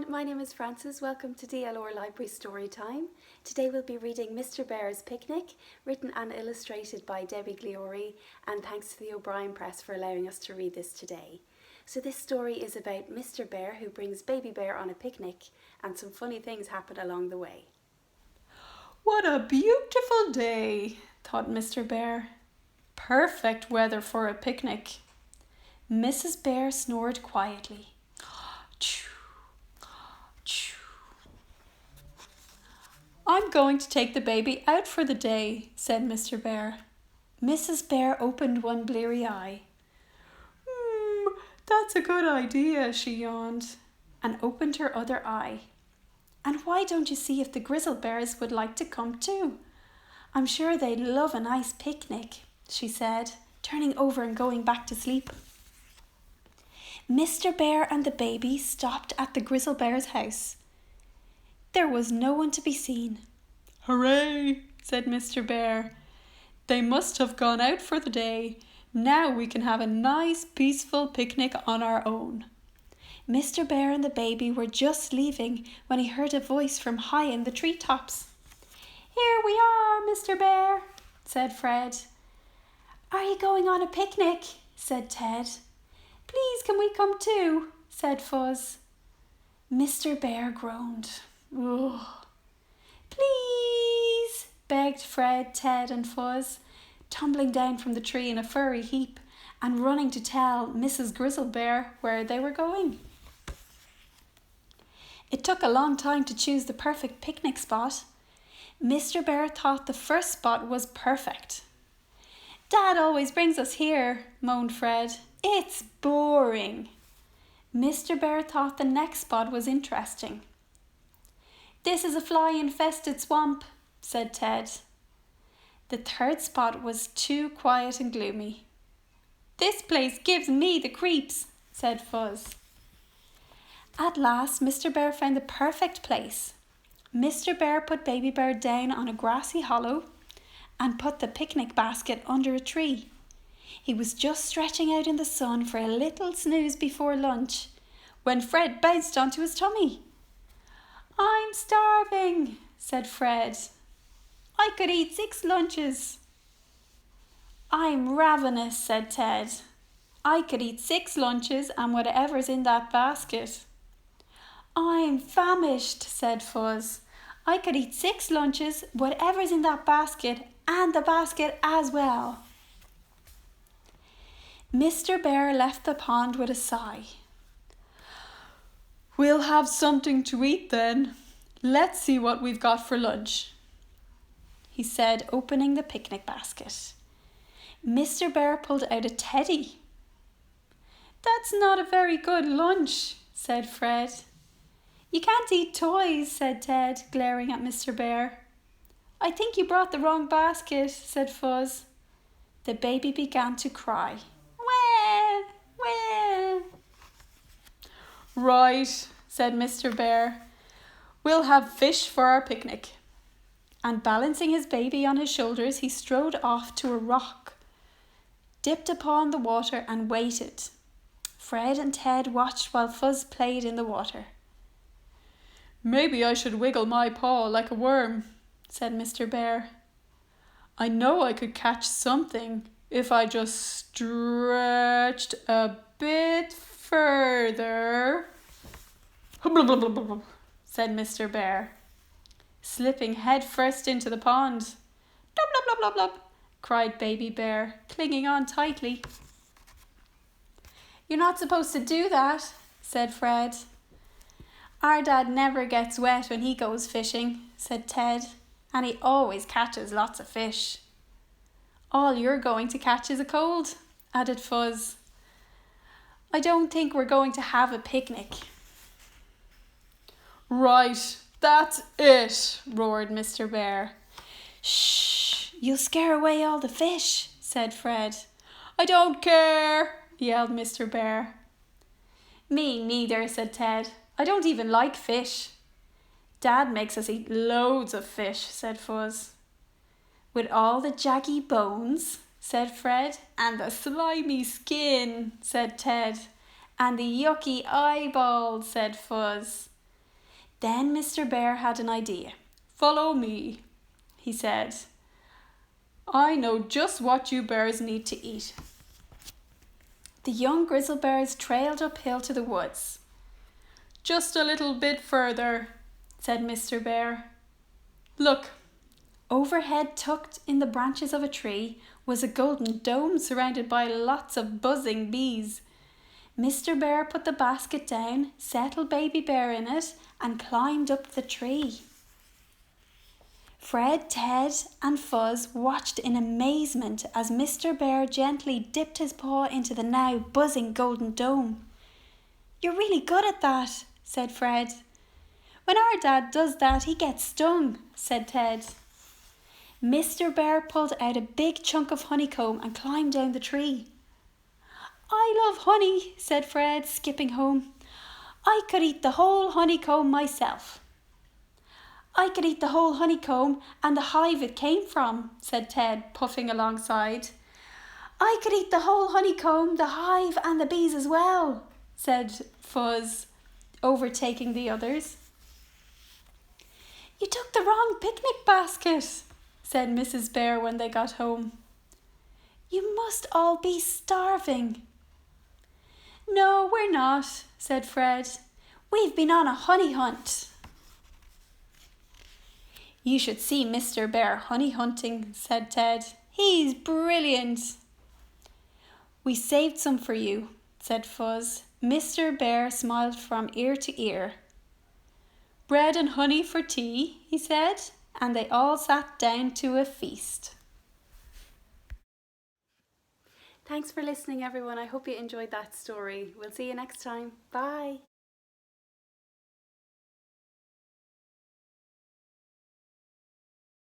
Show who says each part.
Speaker 1: my name is Frances. Welcome to DLR Library Storytime. Today we'll be reading Mr. Bears' Picnic, written and illustrated by Debbie Gliori, and thanks to the O'Brien Press for allowing us to read this today. So this story is about Mr. Bear who brings Baby Bear on a picnic, and some funny things happen along the way.
Speaker 2: What a beautiful day, thought Mr. Bear. Perfect weather for a picnic. Mrs. Bear snored quietly. I'm going to take the baby out for the day, said Mr. Bear. Mrs. Bear opened one bleary eye. That's a good idea, she yawned, and opened her other eye. And why don't you see if the Grizzle Bears would like to come too? I'm sure they'd love a nice picnic, she said, turning over and going back to sleep. Mr. Bear and the baby stopped at the Grizzle Bears' house. There was no one to be seen. Hooray, said Mr. Bear. They must have gone out for the day. Now we can have a nice, peaceful picnic on our own. Mr. Bear and the baby were just leaving when he heard a voice from high in the treetops. Here we are, Mr. Bear, said Fred. Are you going on a picnic? Said Ted. Please, can we come too? Said Fuzz. Mr. Bear groaned. Ugh. Please, begged Fred, Ted and Fuzz, tumbling down from the tree in a furry heap and running to tell Mrs. Grizzle Bear where they were going. It took a long time to choose the perfect picnic spot. Mr. Bear thought the first spot was perfect. Dad always brings us here, moaned Fred. It's boring. Mr. Bear thought the next spot was interesting. This is a fly-infested swamp, said Ted. The third spot was too quiet and gloomy. This place gives me the creeps, said Fuzz. At last, Mr. Bear found the perfect place. Mr. Bear put Baby Bear down on a grassy hollow and put the picnic basket under a tree. He was just stretching out in the sun for a little snooze before lunch when Fred bounced onto his tummy. I'm starving, said Fred. I could eat 6 lunches. I'm ravenous, said Ted. I could eat 6 lunches and whatever's in that basket. I'm famished, said Fuzz. I could eat 6 lunches, whatever's in that basket, and the basket as well. Mr. Bear left the pond with a sigh. We'll have something to eat then. Let's see what we've got for lunch, he said, opening the picnic basket. Mr. Bear pulled out a teddy. That's not a very good lunch, said Fred. You can't eat toys, said Ted, glaring at Mr. Bear. I think you brought the wrong basket, said Fuzz. The baby began to cry. Wah, wah. Right, said Mr. Bear. We'll have fish for our picnic. And balancing his baby on his shoulders, he strode off to a rock, dipped upon the water and waited. Fred and Ted watched while Fuzz played in the water. Maybe I should wiggle my paw like a worm, said Mr. Bear. I know I could catch something if I just stretched a bit further, said Mr. Bear, slipping head first into the pond. Blub, blub, blub, blub, blub, cried Baby Bear, clinging on tightly. You're not supposed to do that, said Fred. Our dad never gets wet when he goes fishing, said Ted, and he always catches lots of fish. All you're going to catch is a cold, added Fuzz. I don't think we're going to have a picnic. Right, that's it, roared Mr. Bear. Shh, you'll scare away all the fish, said Fred. I don't care, yelled Mr. Bear. Me neither, said Ted. I don't even like fish. Dad makes us eat loads of fish, said Fuzz. With all the jaggy bones, said Fred. And the slimy skin, said Ted. And the yucky eyeballs, said Fuzz. Then Mr. Bear had an idea. "Follow me," he said. "I know just what you bears need to eat." The young grizzle bears trailed uphill to the woods. "Just a little bit further," said Mr. Bear. "Look." Overhead, tucked in the branches of a tree, was a golden dome surrounded by lots of buzzing bees. Mr. Bear put the basket down, settled Baby Bear in it, and climbed up the tree. Fred, Ted, and Fuzz watched in amazement as Mr. Bear gently dipped his paw into the now buzzing golden dome. "You're really good at that," said Fred. "When our dad does that, he gets stung," said Ted. Mr. Bear pulled out a big chunk of honeycomb and climbed down the tree. "I love honey," said Fred, skipping home. "I could eat the whole honeycomb myself." "I could eat the whole honeycomb and the hive it came from," said Ted, puffing alongside. "I could eat the whole honeycomb, the hive and the bees as well," said Fuzz, overtaking the others. "You took the wrong picnic basket," said Mrs. Bear when they got home. "You must all be starving." "No, we're not," said Fred. "We've been on a honey hunt." "You should see Mr. Bear honey hunting," said Ted. "He's brilliant." "We saved some for you," said Fuzz. Mr. Bear smiled from ear to ear. "Bread and honey for tea," he said, and they all sat down to a feast.
Speaker 1: Thanks for listening, everyone. I hope you enjoyed that story. We'll see you next time. Bye.